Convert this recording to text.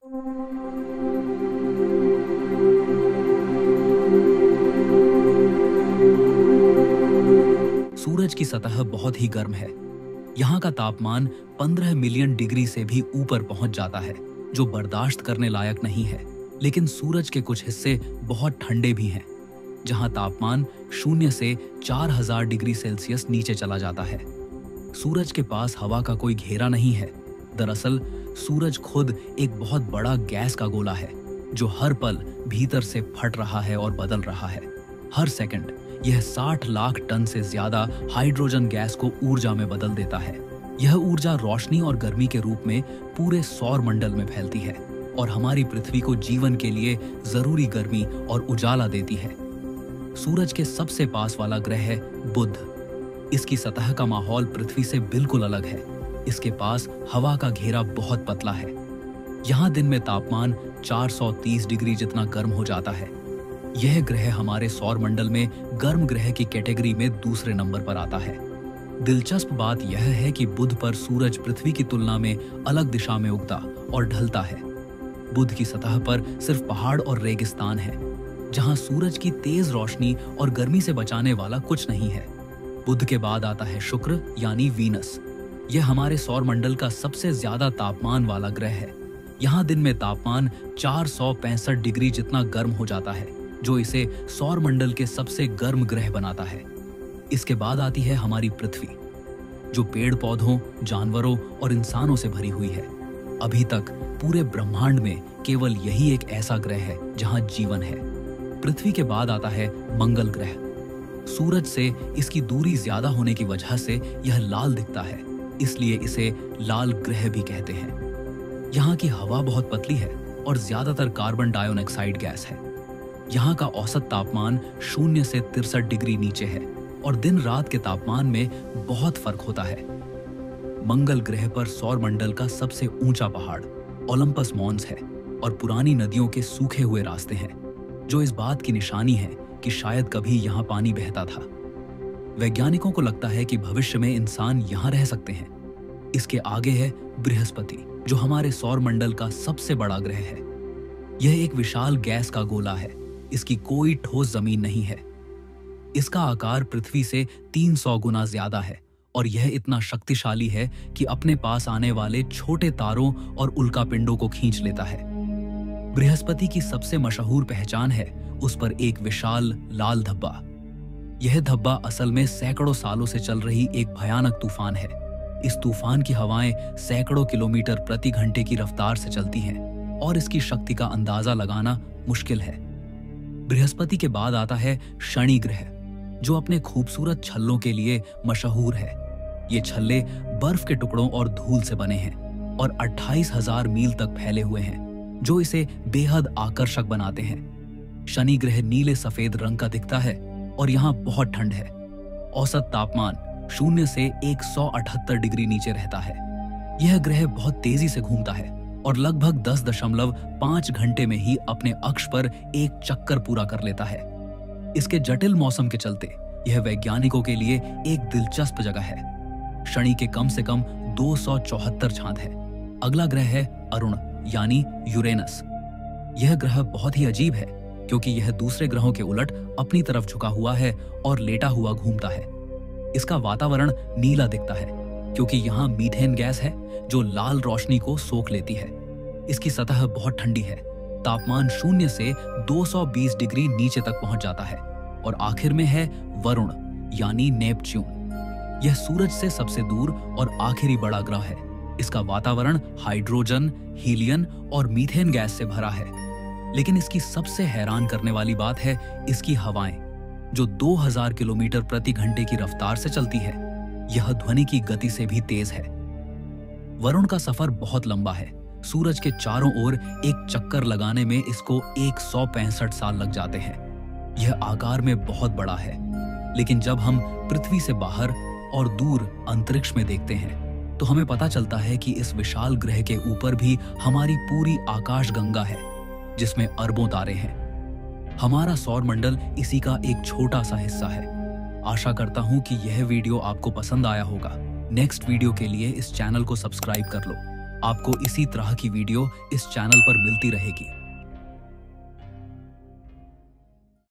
सूरज की सतह बहुत ही गर्म है। यहाँ का तापमान 15 मिलियन डिग्री से भी ऊपर पहुंच जाता है, जो बर्दाश्त करने लायक नहीं है। लेकिन सूरज के कुछ हिस्से बहुत ठंडे भी हैं, जहाँ तापमान 0 से 4000 डिग्री सेल्सियस नीचे चला जाता है। सूरज के पास हवा का कोई घेरा नहीं है। दरअसल सूरज खुद एक बहुत बड़ा गैस का गोला है, जो हर पल भीतर से फट रहा है और बदल रहा है। हर सेकंड यह 60 लाख टन से ज्यादा हाइड्रोजन गैस को ऊर्जा में बदल देता है। यह ऊर्जा रोशनी और गर्मी के रूप में पूरे सौर मंडल में फैलती है और हमारी पृथ्वी को जीवन के लिए जरूरी गर्मी और उजाला देती है। सूरज के सबसे पास वाला ग्रह है बुध। इसकी सतह का माहौल पृथ्वी से बिल्कुल अलग है। इसके पास हवा का घेरा बहुत पतला है। यहाँ दिन में तापमान 430 डिग्री जितना गर्म हो जाता है। यह ग्रह हमारे सौर मंडल में गर्म ग्रह की कैटेगरी में दूसरे नंबर पर आता है। दिलचस्प बात यह है कि बुध पर सूरज पृथ्वी की तुलना में अलग दिशा में उगता और ढलता है। बुध की सतह पर सिर्फ पहाड़ और रेगिस्तान है, जहां सूरज की तेज रोशनी और गर्मी से बचाने वाला कुछ नहीं है। बुध के बाद आता है शुक्र यानी वीनस। यह हमारे सौर मंडल का सबसे ज्यादा तापमान वाला ग्रह है। यहाँ दिन में तापमान 465 डिग्री जितना गर्म हो जाता है, जो इसे सौर मंडल के सबसे गर्म ग्रह बनाता है। इसके बाद आती है हमारी पृथ्वी, जो पेड़ पौधों, जानवरों और इंसानों से भरी हुई है। अभी तक पूरे ब्रह्मांड में केवल यही एक ऐसा ग्रह है जहां जीवन है। पृथ्वी के बाद आता है मंगल ग्रह। सूरज से इसकी दूरी ज्यादा होने की वजह से यह लाल दिखता है, इसलिए इसे लाल ग्रह भी कहते हैं। यहाँ की हवा बहुत पतली है और ज्यादातर कार्बन डाइऑक्साइड गैस है। यहाँ का औसत तापमान 0 से 63 डिग्री नीचे है और दिन रात के तापमान में बहुत फर्क होता है। मंगल ग्रह पर सौर मंडल का सबसे ऊंचा पहाड़ ओलंपस मॉन्स है और पुरानी नदियों के सूखे हुए रास्ते हैं, जो इस बात की निशानी है कि शायद कभी यहाँ पानी बहता था। वैज्ञानिकों को लगता है कि भविष्य में इंसान यहाँ रह सकते हैं। इसके आगे है बृहस्पति, जो हमारे सौर मंडल का सबसे बड़ा ग्रह है। यह एक विशाल गैस का गोला है। इसकी कोई ठोस जमीन नहीं है। इसका आकार पृथ्वी से 300 गुना ज्यादा है और यह इतना शक्तिशाली है कि अपने पास आने वाले छोटे तारों और उल्कापिंडों को खींच लेता है। बृहस्पति की सबसे मशहूर पहचान है उस पर एक विशाल लाल धब्बा। यह धब्बा असल में सैकड़ों सालों से चल रही एक भयानक तूफान है। इस तूफान की हवाएं सैकड़ों किलोमीटर प्रति घंटे की रफ्तार से चलती हैं और इसकी शक्ति का अंदाजा लगाना मुश्किल है। बृहस्पति के बाद आता है शनि ग्रह, जो अपने खूबसूरत छल्लों के लिए मशहूर है। ये छल्ले बर्फ के टुकड़ों और धूल से बने हैं और 28,000 मील तक फैले हुए हैं, जो इसे बेहद आकर्षक बनाते हैं। शनि ग्रह नीले सफेद रंग का दिखता है और यहाँ बहुत ठंड है। औसत तापमान 0 से 178 डिग्री नीचे रहता है। यह ग्रह बहुत तेजी से घूमता है और लगभग 10.5 घंटे में ही अपने अक्ष पर एक चक्कर पूरा कर लेता है। इसके जटिल मौसम के चलते यह वैज्ञानिकों के लिए एक दिलचस्प जगह है। शनि के कम से कम 274 चांद है। अगला ग्रह है अरुण यानी यूरेनस। यह ग्रह बहुत ही अजीब है, क्योंकि यह दूसरे ग्रहों के उलट अपनी तरफ झुका हुआ है और लेटा हुआ घूमता है। इसका वातावरण नीला दिखता है, क्योंकि यहाँ मीथेन गैस है जो लाल रोशनी को सोख लेती है। इसकी सतह बहुत ठंडी है। तापमान 0 से 220 डिग्री नीचे तक पहुंच जाता है। और आखिर में है वरुण यानी नेपच्यून। यह सूरज से सबसे दूर और आखिरी बड़ा ग्रह है। इसका वातावरण हाइड्रोजन, हीलियम और मीथेन गैस से भरा है। लेकिन इसकी सबसे हैरान करने वाली बात है इसकी हवाएं, जो 2000 किलोमीटर प्रति घंटे की रफ्तार से चलती है। यह ध्वनि की गति से भी तेज है। वरुण का सफर बहुत लंबा है। सूरज के चारों ओर एक चक्कर लगाने में इसको 165 साल लग जाते हैं। यह आकार में बहुत बड़ा है, लेकिन जब हम पृथ्वी से बाहर और दूर अंतरिक्ष में देखते हैं तो हमें पता चलता है कि इस विशाल ग्रह के ऊपर भी हमारी पूरी आकाशगंगा है, जिसमें अरबों तारे हैं। हमारा सौर मंडल इसी का एक छोटा सा हिस्सा है। आशा करता हूं कि यह वीडियो आपको पसंद आया होगा। नेक्स्ट वीडियो के लिए इस चैनल को सब्सक्राइब कर लो। आपको इसी तरह की वीडियो इस चैनल पर मिलती रहेगी।